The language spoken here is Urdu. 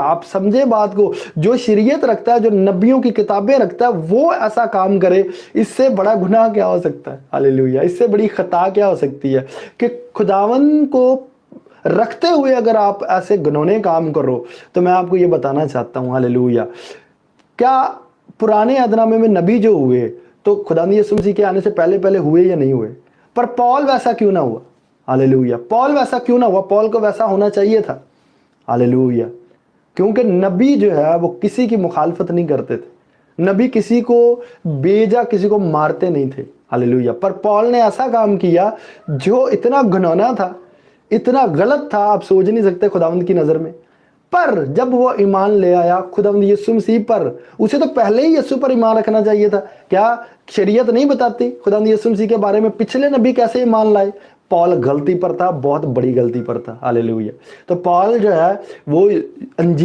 آپ سمجھے بات کو، جو شریعت رکھتا ہے، جو نبیوں کی کتابیں رکھتا ہے، وہ ایسا کام کرے، اس سے بڑا گناہ کیا ہو سکتا ہے؟ ہاللیلویہ! اس سے بڑی خطا کیا ہو سکتی ہے کہ خداوند کو رکھتے ہوئے اگر آپ ایسے گنونے کام کرو؟ تو میں آپ کو یہ بتانا چاہتا ہوں، ہاللیلویہ، کیا پرانے عہد نامے میں نبی جو ہوئے تو خدا یسوع مسیح کے آنے سے پہلے پہلے ہوئے یا نہیں ہوئے؟ پر پال ویسا کیوں نہ ہوا؟ ہاللیلویہ! پال ویسا کیوں نہ ہوا؟ پال کو ویسا ہونا چاہیے تھا۔ ہاللیلویہ! کیونکہ نبی جو ہے وہ کسی کی مخالفت نہیں کرتے تھے، نبی کسی کو بیجا کسی کو مارتے نہیں تھے۔ ہاللیلویہ! پر پال نے ایسا کام کیا جو اتنا گھنونا تھا، اتنا غلط تھا، آپ سوچ نہیں سکتے خداوند کی نظر میں۔ پر جب وہ ایمان لے آیا خداوند یسوع مسیح پر، اسے تو پہلے ہی یسوع پر ایمان رکھنا چاہیے تھا۔ کیا شریعت نہیں بتاتی خداوند یسوع مسیح کے بارے میں پچھلے نبی کیسے ایمان لائے؟ پال غلطی پر تھا، بہت بڑی غلطی پر تھا۔ ہاللیلویہ! تو پال جو ہے وہ انجیل